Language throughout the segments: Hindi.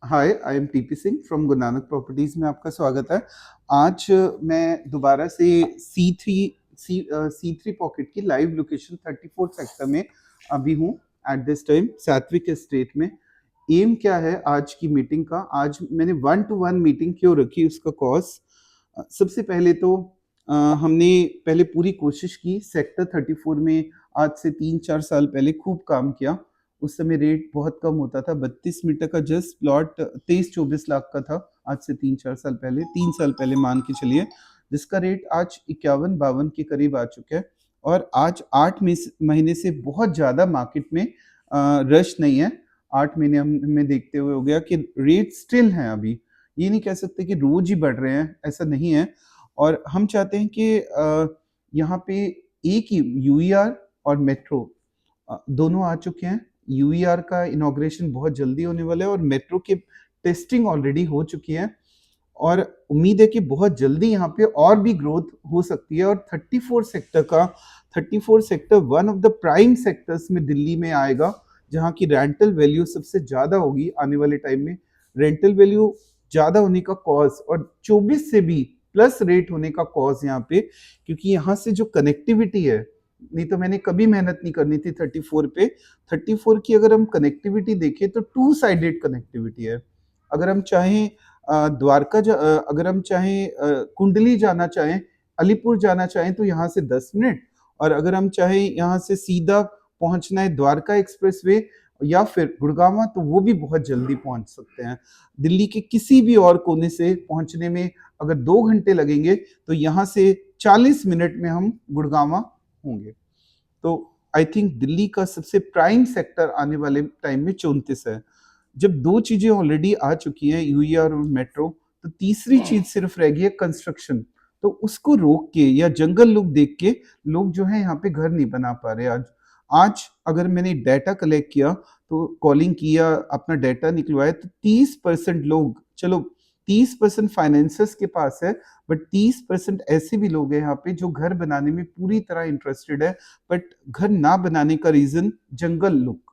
Hi, I am TP Singh from Guru Nanak properties में आपका स्वागत है। आज मैं दोबारा से सी थ्री पॉकेट की लाइव लोकेशन 34 सेक्टर में अभी हूँ एट दिस टाइम सात्विक एस्टेट में। एम क्या है आज की मीटिंग का? आज मैंने 1-to-1 मीटिंग क्यों रखी, उसका कॉज सबसे पहले तो हमने पहले पूरी कोशिश की सेक्टर 34 में। आज से 3-4 साल पहले खूब काम किया। उस समय रेट बहुत कम होता था, 32 मीटर का जस्ट प्लॉट 23-24 लाख का था। आज से 3-4 साल पहले, 3 साल पहले मान के चलिए, जिसका रेट आज 51-52 के करीब आ चुका है। और आज 8 महीने से बहुत ज़्यादा मार्केट में रश नहीं है। 8 महीने हमें देखते हुए हो गया कि रेट स्टिल हैं अभी। ये नहीं कह सकते कि रोज ही बढ़ रहे हैं, ऐसा नहीं है। और हम चाहते हैं कि यहाँ पे एक ही यूईआर और मेट्रो दोनों आ चुके हैं। यूईआर का इनॉग्रेशन बहुत जल्दी होने वाला है और मेट्रो की टेस्टिंग ऑलरेडी हो चुकी है। और उम्मीद है कि बहुत जल्दी यहाँ पे और भी ग्रोथ हो सकती है। और 34 sector one of the prime sectors में दिल्ली में आएगा, जहाँ की रेंटल वैल्यू सबसे ज़्यादा होगी आने वाले टाइम में। रेंटल वैल्यू ज़्यादा होने का कॉज और 24 से भी प्लस रेट होने का कॉज यहाँ पे, क्योंकि यहाँ से जो कनेक्टिविटी है, नहीं तो मैंने कभी मेहनत नहीं करनी थी 34 पे। 34 की अगर हम कनेक्टिविटी देखें तो टू साइडेड कनेक्टिविटी है। अगर हम चाहें अगर हम चाहें कुंडली जाना चाहें, अलीपुर जाना चाहें तो यहाँ से 10 मिनट। और अगर हम चाहें यहाँ से सीधा पहुंचना है द्वारका एक्सप्रेसवे या फिर गुड़गांव, तो वो भी बहुत जल्दी पहुंच सकते हैं। दिल्ली के किसी भी और कोने से पहुंचने में अगर 2 घंटे लगेंगे तो यहाँ से 40 मिनट में हम गुड़गांव होंगे। तो आई थिंक दिल्ली का सबसे प्राइम सेक्टर आने वाले टाइम में 34 है। जब दो चीजें ऑलरेडी आ चुकी हैं, यूईआर और मेट्रो, तो तीसरी चीज सिर्फ रह गई है कंस्ट्रक्शन। तो उसको रोक के या जंगल लुक देख के लोग जो है यहाँ पे घर नहीं बना पा रहे। आज आज अगर मैंने डाटा कलेक्ट किया, तो कॉलिंग किया, अपना डाटा निकलवाया, तो 30% लोग, चलो 30% फाइनेंसर्स के पास है, बट 30% ऐसे भी लोग हैं यहाँ पे जो घर बनाने में पूरी तरह इंटरेस्टेड है, बट घर ना बनाने का रीजन जंगल लुक,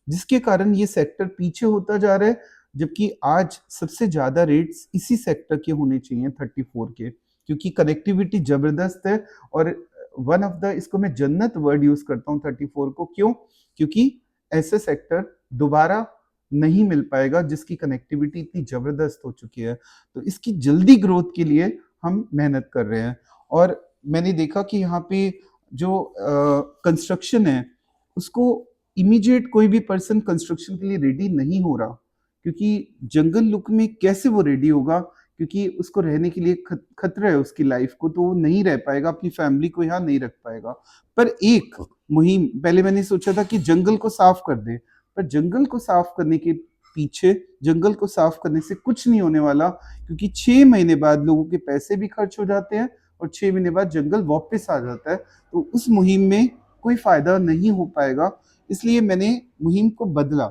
जिसके कारण ये सेक्टर पीछे होता जा रहा है। जबकि आज सबसे ज्यादा रेट्स इसी सेक्टर के होने चाहिए 34 के, क्योंकि कनेक्टिविटी जबरदस्त है। और वन ऑफ द, इसको मैं जन्नत वर्ड यूज करता हूँ 34 को, क्यों? क्योंकि ऐसे सेक्टर दोबारा नहीं मिल पाएगा जिसकी कनेक्टिविटी इतनी जबरदस्त हो चुकी है। तो इसकी जल्दी ग्रोथ के लिए हम मेहनत कर रहे हैं। और मैंने देखा कि यहाँ पे जो कंस्ट्रक्शन है, उसको इमीडिएट कोई भी पर्सन कंस्ट्रक्शन के लिए रेडी नहीं हो रहा, क्योंकि जंगल लुक में कैसे वो रेडी होगा, क्योंकि उसको रहने के लिए खतरा है उसकी लाइफ को, तो वो नहीं रह पाएगा, अपनी फैमिली को यहाँ नहीं रख पाएगा। पर एक मुहिम पहले मैंने सोचा था कि जंगल को साफ कर दे, पर जंगल को साफ करने के पीछे, जंगल को साफ करने से कुछ नहीं होने वाला, क्योंकि 6 महीने बाद लोगों के पैसे भी खर्च हो जाते हैं और 6 महीने बाद जंगल वापस आ जाता है। तो उस मुहिम में कोई फायदा नहीं हो पाएगा, इसलिए मैंने मुहिम को बदला।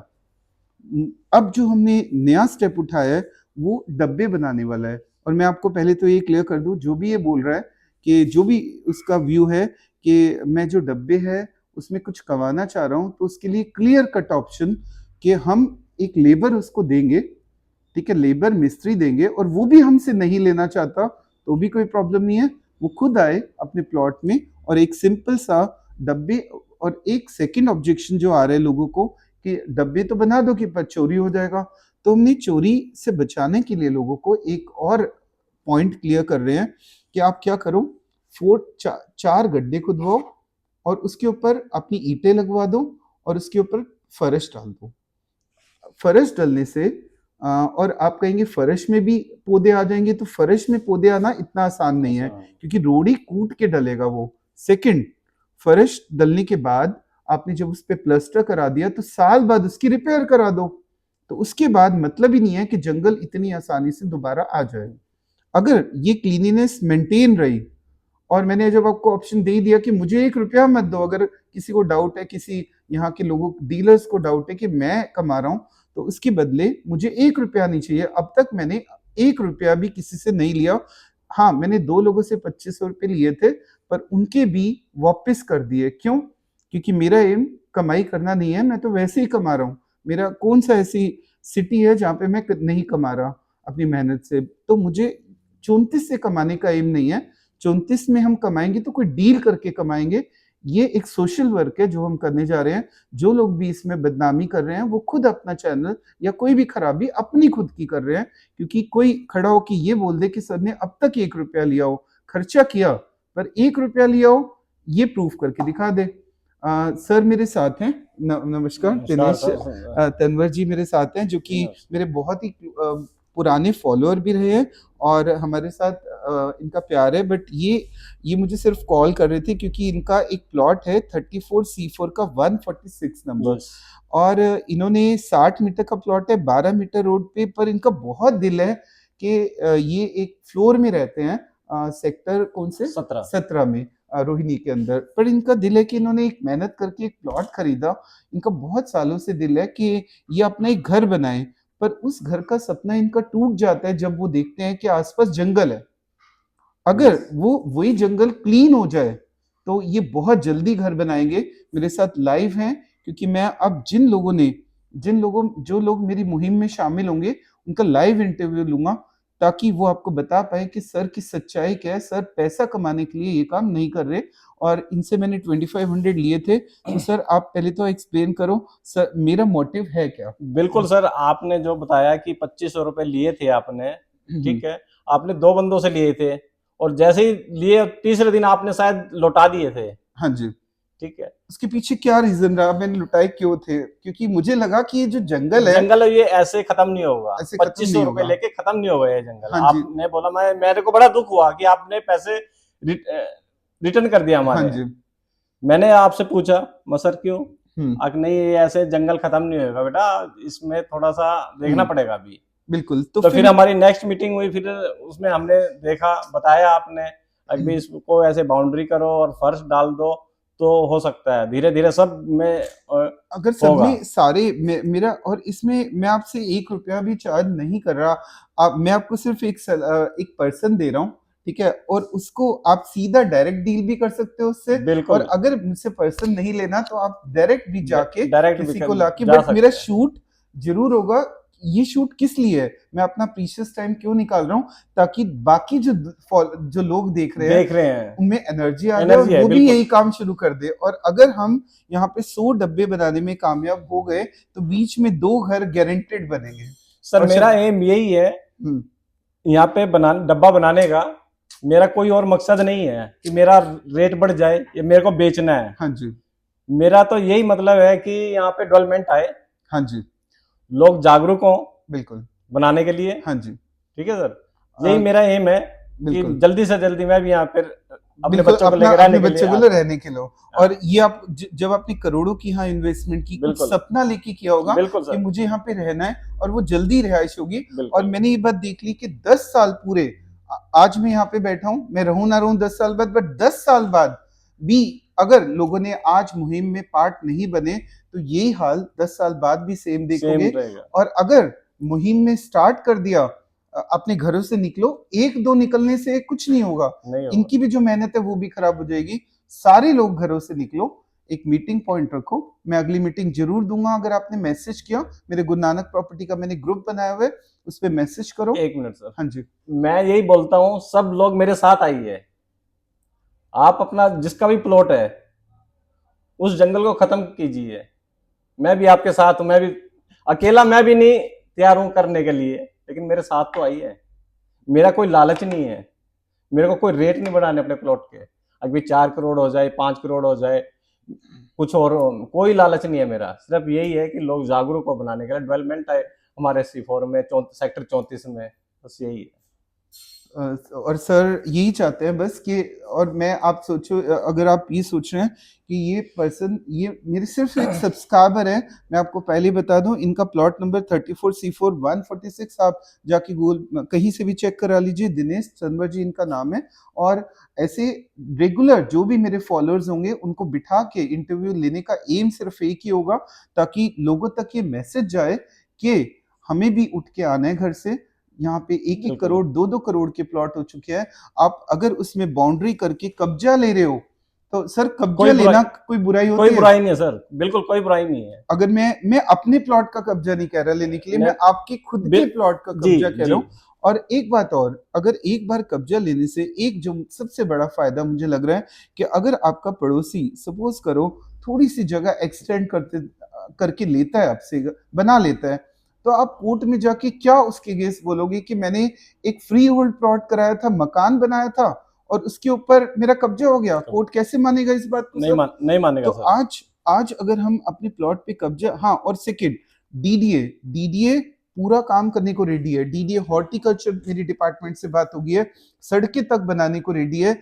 अब जो हमने नया स्टेप उठाया है वो डब्बे बनाने वाला है। और मैं आपको पहले तो ये क्लियर कर दूं, जो भी ये बोल रहा है कि जो भी उसका व्यू है कि मैं जो डब्बे है उसमें कुछ कमाना चाह रहा हूं, तो उसके लिए क्लियर कट ऑप्शन कि हम एक लेबर उसको देंगे, ठीक है, लेबर मिस्त्री देंगे, और वो भी हमसे नहीं लेना चाहता तो भी कोई प्रॉब्लम नहीं है। वो खुद आए अपने प्लॉट में और एक सिंपल सा डब्बे। और एक सेकंड ऑब्जेक्शन जो आ रहा है लोगों को कि डब्बे तो बना दो कि पर चोरी हो जाएगा, तो हमने चोरी से बचाने के लिए लोगों को एक और पॉइंट क्लियर कर रहे हैं कि आप क्या करो, 4 गड्ढे खुदवाओ और उसके ऊपर अपनी ईंटें लगवा दो और उसके ऊपर फर्श डाल दो। फर्श डलने से और आप कहेंगे फर्श में भी पौधे आ जाएंगे, तो फर्श में पौधे आना इतना आसान नहीं है, क्योंकि रोड़ी कूट के डलेगा वो। सेकंड, फर्श डलने के बाद आपने जब उस पर प्लास्टर करा दिया तो साल बाद उसकी रिपेयर करा दो, तो उसके बाद मतलब ही नहीं है कि जंगल इतनी आसानी से दोबारा आ जाए। अगर ये क्लीनिनेस मेंटेन रही, और मैंने जब आपको ऑप्शन दे दिया कि मुझे 1 रुपया मत दो, अगर किसी को डाउट है, किसी यहाँ के लोगों डीलर्स को डाउट है कि मैं कमा रहा हूँ, तो उसके बदले मुझे 1 रुपया नहीं चाहिए। अब तक मैंने 1 रुपया भी किसी से नहीं लिया। हाँ, मैंने 2 लोगों से 2500 रुपये लिए थे, पर उनके भी वापस कर दिए। क्यों? क्योंकि मेरा एम कमाई करना नहीं है, मैं तो वैसे ही कमा रहा हूँ। मेरा कौन सा ऐसी सिटी है जहाँ पे मैं नहीं कमा रहा अपनी मेहनत से, तो मुझे 34 से कमाने का एम नहीं है। 34 में हम कमाएंगे तो कोई डील करके कमाएंगे। ये एक सोशल वर्क है जो हम करने जा रहे हैं। जो लोग भी इसमें बदनामी कर रहे हैं वो खुद अपना चैनल या कोई भी खराबी अपनी खुद की कर रहे हैं, क्योंकि कोई खड़ा हो कि ये बोल दे कि सर ने अब तक 1 रुपया लिया हो, खर्चा किया पर 1 रुपया लिया हो, ये प्रूफ करके दिखा दे। सर मेरे साथ हैं, नमस्कार, नमस्कार दिनेश सर। तनवर जी मेरे साथ हैं, जो कि यस। मेरे बहुत ही पुराने फॉलोअर भी रहे हैं और हमारे साथ इनका प्यार है। बट ये मुझे सिर्फ कॉल कर रहे थे क्योंकि इनका एक प्लॉट है 34C4 का 146 नंबर, यस। और इन्होंने 60 मीटर का प्लॉट है 12 मीटर रोड पे, पर इनका बहुत दिल है कि ये एक फ्लोर में रहते हैं, सेक्टर कौन से 17 में, रोहिणी के अंदर। पर इनका दिल है कि इन्होंने एक मेहनत करके एक प्लॉट खरीदा। इनका बहुत सालों से दिल है कि ये अपना एक घर बनाए, पर उस घर का सपना इनका टूट जाता है जब वो देखते हैं कि आसपास जंगल है। अगर यस। वो वही जंगल क्लीन हो जाए तो ये बहुत जल्दी घर बनाएंगे। मेरे साथ लाइव हैं, क्योंकि मैं अब जो लोग मेरी मुहिम में शामिल होंगे उनका लाइव इंटरव्यू लूंगा, ताकि वो आपको बता पाए कि सर की सच्चाई क्या है। सर पैसा कमाने के लिए ये काम नहीं कर रहे, और इनसे मैंने 2500 लिए थे। तो सर आप पहले तो एक्सप्लेन करो सर मेरा मोटिव है क्या। बिल्कुल सर, आपने जो बताया कि 2500 रुपए लिए थे आपने, ठीक है, आपने 2 बंदों से लिए थे और जैसे ही लिए तीसरे दिन आपने शायद लौटा दिए थे। हाँ जी। ठीक है। उसके पीछे क्या रीजन रहा, मैंने लुटाए क्यों थे? क्योंकि मुझे लगा कि ये जो जंगल है जंगल ये ऐसे खत्म नहीं होगा, ऐसे खत्म 2500 नहीं रुपए होगा। लेके खत्म नहीं होगा ये जंगल। हाँ जी। आपने बोला, मेरे को बड़ा दुख हुआ कि आपने पैसे रिटर्न कर दिया हाँ हमारे। जी। मैंने आपसे पूछा, सर क्यों? नहीं, ये ऐसे जंगल खत्म नहीं होगा बेटा, इसमें थोड़ा सा देखना पड़ेगा अभी। बिल्कुल। तो फिर हमारी नेक्स्ट मीटिंग हुई, फिर उसमें हमने देखा, बताया आपने अभी इसको ऐसे बाउंड्री करो और फर्श डाल दो तो हो सकता है, धीरे धीरे सब में अगर सब में सारे मेरा, और इसमें मैं आपसे 1 रुपया भी चार्ज नहीं कर रहा। मैं आपको सिर्फ एक पर्सन दे रहा हूँ, ठीक है, और उसको आप सीधा डायरेक्ट डील भी कर सकते हो उससे। बिल्कुल। और अगर मुझसे पर्सन नहीं लेना तो आप डायरेक्ट भी जाके डायरेक्ट किसी भी को लाके, जा बट मेरा सकते हैं। शूट जरूर होगा। ये शूट किस लिए है, मैं अपना प्रीशियस टाइम क्यों निकाल रहा हूँ, ताकि बाकी जो लोग देख रहे हैं उनमें एनर्जी आ जाए और वो भी यही काम शुरू कर दे। और अगर हम यहाँ पे 100 डब्बे बनाने में कामयाब हो गए तो बीच में 2 घर गारंटेड बनेंगे। सर मेरा एम यही है, यहाँ पे डब्बा बनाने का मेरा कोई और मकसद नहीं है कि मेरा रेट बढ़ जाए या मेरे को बेचना है। हाँ जी। मेरा तो यही मतलब है कि यहाँ पे डेवलपमेंट आए। हाँ जी। लोग जागरूक हो बिल्कुल बनाने के लिए। हाँ जी। ठीक है सर, यही मेरा एम है कि जल्दी से जल्दी मैं भी यहाँ पे अपने बच्चों को लेकर रहने के लिए। और ये आप जब आपने करोड़ों की यहाँ इन्वेस्टमेंट की, कुछ सपना लेके किया होगा कि मुझे यहाँ पे रहना है और वो जल्दी रिहाइश होगी। और मैंने ये बात देख ली कि 10 साल पूरे, आज मैं यहाँ पे बैठा हूँ, मैं रहूं ना रहूं 10 साल बाद, बट 10 साल बाद भी अगर लोगों ने आज मुहिम में पार्ट नहीं बने तो यही हाल 10 साल बाद भी सेम देखोगे। और अगर मुहिम में स्टार्ट कर दिया, अपने घरों से निकलो, 1-2 निकलने से कुछ नहीं होगा, इनकी भी जो मेहनत है वो भी खराब हो जाएगी। सारे लोग घरों से निकलो, एक मीटिंग पॉइंट रखो। मैं अगली मीटिंग जरूर दूंगा। अगर आपने मैसेज किया, मेरे गुरु नानक प्रॉपर्टी का मैंने ग्रुप बनाया हुआ है, उस पर मैसेज करो। 1 मिनट सर। हाँ जी। मैं यही बोलता हूँ, सब लोग मेरे साथ आइए। आप अपना जिसका भी प्लॉट है उस जंगल को खत्म कीजिए। मैं भी आपके साथ हूं। मैं भी अकेला, मैं भी नहीं तैयार हूं करने के लिए, लेकिन मेरे साथ तो आइए। मेरा कोई लालच नहीं है, मेरे को कोई रेट नहीं बढ़ाने अपने प्लॉट के। अभी 4 करोड़ हो जाए, 5 करोड़ हो जाए, कुछ और हो, कोई लालच नहीं है मेरा। सिर्फ यही है कि लोग जागरूक हो बनाने के लिए, डेवलपमेंट है हमारे C4 में, सेक्टर 34 में, बस यही है। और सर यही चाहते हैं बस कि, और मैं, आप सोचो, अगर आप ये सोच रहे हैं कि ये पर्सन, ये मेरे सिर्फ एक सब्सक्राइबर है, मैं आपको पहले बता दूं, इनका प्लॉट नंबर 34C4 146, आप जाके गूगल कहीं से भी चेक करा लीजिए। दिनेश तनवर जी इनका नाम है। और ऐसे रेगुलर जो भी मेरे फॉलोअर्स होंगे उनको बिठा के इंटरव्यू लेने का एम सिर्फ एक ही होगा, ताकि लोगों तक ये मैसेज जाए कि हमें भी उठ के आना है घर से। यहाँ पे 1-1 करोड़ 2-2 करोड़ के प्लॉट हो चुके हैं। आप अगर उसमें बाउंड्री करके कब्जा ले रहे हो तो सर कब्जा कोई बुराई लेना कोई बुराई कोई होती है? बुराई नहीं है सर, बिल्कुल कोई बुराई नहीं है। अगर मैं अपने प्लॉट का कब्जा नहीं कह रहा लेने के लिए, मैं मैं आपके खुद के बिल प्लॉट का जी, कब्जा कह जी, रहा हूँ। और एक बात और, अगर एक बार कब्जा लेने से एक जो सबसे बड़ा फायदा मुझे लग रहा है कि अगर आपका पड़ोसी सपोज करो थोड़ी सी जगह एक्सटेंड करके लेता है आपसे, बना लेता है, तो आप कोर्ट में जाके क्या उसके अगेंस्ट बोलोगे कि मैंने एक फ्री होल्ड प्लॉट कराया था, मकान बनाया था और उसके ऊपर मेरा कब्जा हो गया? कोर्ट कैसे मानेगा इस बात को सर? नहीं मानेगा तो सर। आज आज अगर हम अपने प्लॉट पे कब्जा, हाँ, और सेकंड, डीडीए पूरा काम करने को रेडी है। डीडीए हॉर्टिकल्चर, मेरी डिपार्टमेंट से बात हो गई है, सड़कें तक बनाने को रेडी है।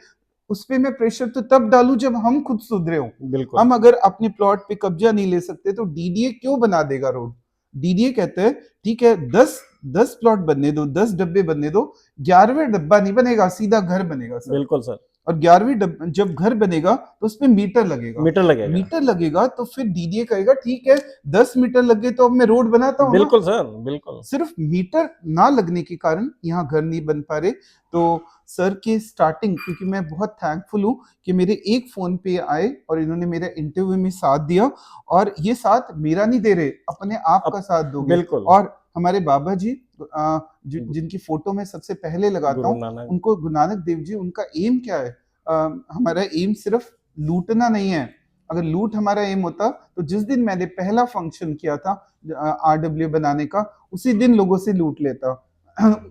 उस पे मैं प्रेशर तो तब डालूं जब हम खुद सुधरे हो। बिल्कुल, हम अगर अपने प्लॉट पे कब्जा नहीं ले सकते तो डीडीए क्यों बना देगा रोड? डीडीए कहते हैं ठीक है, 10 प्लॉट बनने दो, 10 डब्बे बनने दो, 11वें डब्बा नहीं बनेगा, सीधा घर बनेगा सर। बिल्कुल सर, और 11वीं जब घर बनेगा तो उसमें मीटर लगेगा। मीटर लगेगा। मीटर लगेगा तो फिर डीडीए कहेगा ठीक है, 10 मीटर लग गए तो अब मैं रोड बनाता हूँ ना। बिल्कुल सर, बिल्कुल। सिर्फ मीटर ना लगने के कारण यहाँ घर नहीं बन पा रहे। तो सर के स्टार्टिंग, क्योंकि मैं बहुत थैंकफुल हूँ कि मेरे एक फोन पे आए और इन्होंने मेरे इंटरव्यू में साथ दिया, और ये साथ मेरा नहीं दे रहे, अपने आप का साथ दोगे। बिल्कुल। और हमारे बाबा जी, जिनकी फोटो मैं सबसे पहले लगाता गुरु हूँ, नानक। उनको, गुरु नानक देव जी, उनका एम क्या है? हमारा एम सिर्फ लूटना नहीं है। अगर लूट हमारा एम होता तो जिस दिन मैंने पहला फंक्शन किया था RW बनाने का, उसी दिन लोगों से लूट लेता,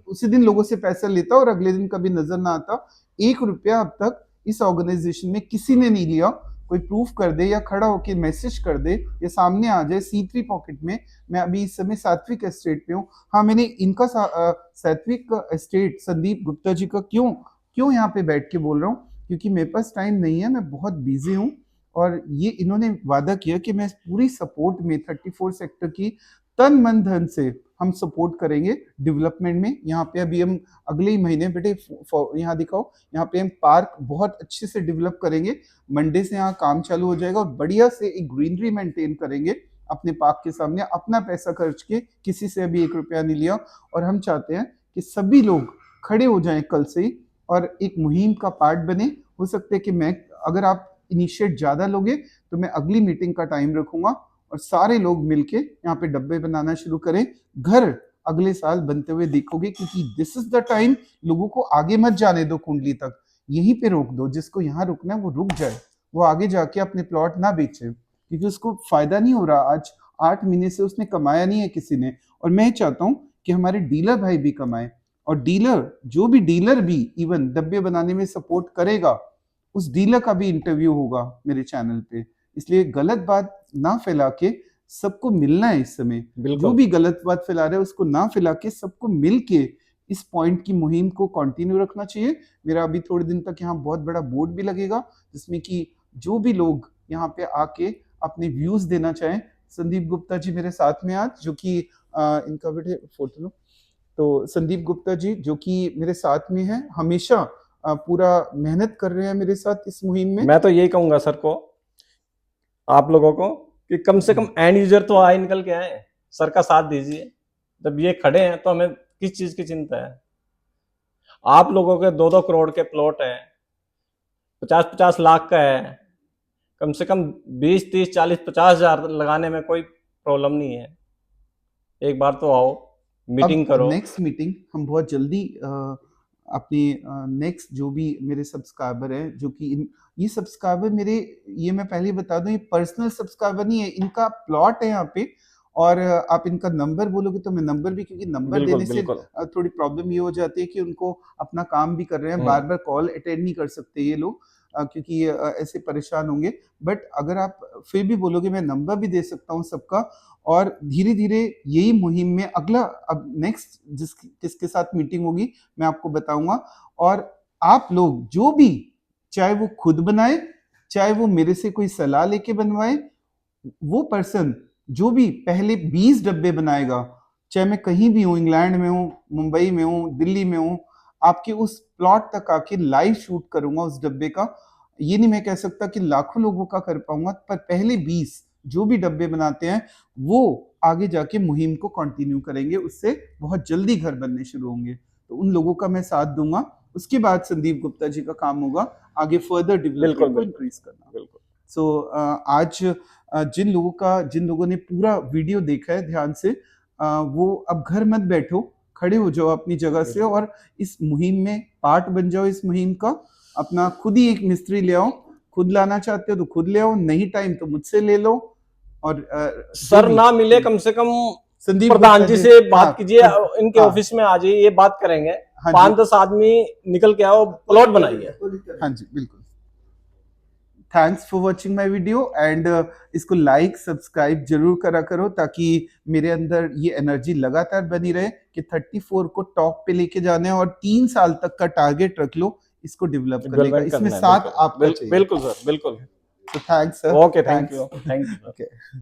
उसी दिन लोगों से पैसा लेता और अगले दिन कभी नजर ना आता। 1 रुपया अब तक इस ऑर्गेनाइजेशन में किसी ने नहीं लिया। कोई प्रूफ कर दे या खड़ा होकर मैसेज कर दे या सामने आ जाए C3 पॉकेट में। मैं अभी इस समय सात्विक एस्टेट पे हूँ। हाँ, मैंने इनका सात्विक एस्टेट संदीप गुप्ता जी का क्यों यहाँ पे बैठ के बोल रहा हूँ, क्योंकि मेरे पास टाइम नहीं है, मैं बहुत बिजी हूँ। और ये इन्होंने वादा किया कि मैं पूरी सपोर्ट में 34 सेक्टर की तन मन धन से हम सपोर्ट करेंगे डेवलपमेंट में। यहाँ पे अभी हम अगले ही महीने, बेटे यहाँ दिखाओ, यहाँ पे हम पार्क बहुत अच्छे से डेवलप करेंगे। मंडे से यहाँ काम चालू हो जाएगा और बढ़िया से एक ग्रीनरी मेंटेन करेंगे अपने पार्क के सामने, अपना पैसा खर्च के, किसी से अभी 1 रुपया नहीं लिया। और हम चाहते हैं कि सभी लोग खड़े हो जाएं कल से ही और एक मुहिम का पार्ट बने। हो सकता है कि मैं, अगर आप इनिशिएट ज्यादा लोगे तो मैं अगली मीटिंग का टाइम रखूंगा और सारे लोग मिलके यहाँ पे डब्बे बनाना शुरू करें। घर अगले साल बनते हुए देखोगे, क्योंकि दिस इज द टाइम। लोगों को आगे मत जाने दो कुंडली तक, यहीं पे रोक दो। जिसको यहाँ रुकना है वो रुक जाए, वो आगे जाके अपने प्लॉट ना बेचे, क्योंकि उसको फायदा नहीं हो रहा। आज 8 महीने से उसने कमाया नहीं है किसी ने। और मैं चाहता हूँ कि हमारे डीलर भाई भी कमाए, और डीलर, जो भी डीलर भी इवन डब्बे बनाने में सपोर्ट करेगा, उस डीलर का भी इंटरव्यू होगा मेरे चैनल पे। इसलिए गलत बात ना फैला के, सबको मिलना है इस समय। जो भी गलत बात फैला रहे हैं उसको ना फैला के, सबको मिल के इस पॉइंट की मुहिम को कंटिन्यू रखना चाहिए। मेरा अभी थोड़े दिन तक यहाँ बहुत बड़ा बोर्ड भी लगेगा, जिसमें कि जो भी लोग यहाँ पे आके अपने व्यूज देना चाहें। संदीप गुप्ता जी मेरे साथ में आज, जो कि इनका बेटे फोटो लो। तो संदीप गुप्ता जी जो कि मेरे साथ में है, हमेशा पूरा मेहनत कर रहे हैं मेरे साथ इस मुहिम में। मैं तो यही कहूंगा सर को, आप लोगों को, कि कम से कम एंड यूजर तो आए, निकल के आए, सर का साथ दीजिए। जब ये खड़े हैं तो हमें किस चीज की चिंता है? आप लोगों के 2-2 करोड़ के प्लॉट हैं, 50-50 लाख का है, कम से कम 20, 30, 40, 50 हजार लगाने में कोई प्रॉब्लम नहीं है। एक बार तो आओ, मीटिंग अब करो। नेक्स्ट मीटिंग हम बहुत जल्दी अपने नेक्स्ट, जो भी मेरे सब्सक्राइबर हैं, जो कि ये सब्सक्राइबर मेरे, ये मैं पहले बता दूं, ये पर्सनल सब्सक्राइबर नहीं है, इनका प्लॉट है यहाँ पे। और आप इनका नंबर बोलोगे तो मैं नंबर भी, क्योंकि नंबर बिल्कुल, देने से बिल्कुल। थोड़ी प्रॉब्लम ये हो जाती है कि उनको अपना काम भी कर रहे हैं, बार बार कॉल अटेंड नहीं कर सकते ये लोग, क्योंकि ये ऐसे परेशान होंगे। बट अगर आप फिर भी बोलोगे, मैं नंबर भी दे सकता हूँ सबका। और धीरे धीरे यही मुहिम में अगला, अब नेक्स्ट किसके साथ मीटिंग होगी मैं आपको बताऊंगा। और आप लोग जो भी, चाहे वो खुद बनाए, चाहे वो मेरे से कोई सलाह लेके बनवाए, वो पर्सन जो भी पहले 20 डब्बे बनाएगा, चाहे मैं कहीं भी हूँ, इंग्लैंड में हूँ, मुंबई में हूँ, दिल्ली में हूँ, आपके उस प्लॉट तक आके लाइव शूट करूंगा उस डब्बे का। ये नहीं मैं कह सकता कि लाखों लोगों का कर पाऊंगा, पर पहले 20 जो भी डब्बे बनाते हैं वो आगे जाके मुहिम को कंटिन्यू करेंगे, उससे बहुत जल्दी घर बनने शुरू होंगे। तो उन लोगों का मैं साथ दूंगा। उसके बाद संदीप गुप्ता जी का काम होगा आगे फर्दर डेवलपमेंट को बिल्कुल। इंक्रीज करना। बिल्कुल। सो आज जिन लोगों ने पूरा वीडियो देखा है ध्यान से, वो अब घर मत बैठो, खड़े हो जाओ अपनी जगह से और इस मुहिम में पार्ट बन जाओ। इस मुहिम का अपना खुद ही एक मिस्त्री ले आओ, खुद लाना चाहते हो तो खुद ले आओ, नहीं टाइम तो मुझसे ले लो। और सर ना मिले कम से कम संदीप प्रधान जी से बात हाँ, कीजिए, इनके ऑफिस में आ जाइए, ये बात करेंगे। हाँ 5-10 आदमी निकल के आओ, प्लॉट बनाइए। हाँ जी बिल्कुल। Thanks for watching my video and इसको लाइक सब्सक्राइब जरूर करा करो ताकि मेरे अंदर ये एनर्जी लगातार बनी रहे कि 34 को टॉप पे लेके जाने और 3 साल तक का टारगेट रख लो इसको डेवलप करने का। इसमें साथ आपका चाहिए। बिल्कुल सर, बिल्कुल। तो thanks sir. Okay, thank you. Okay.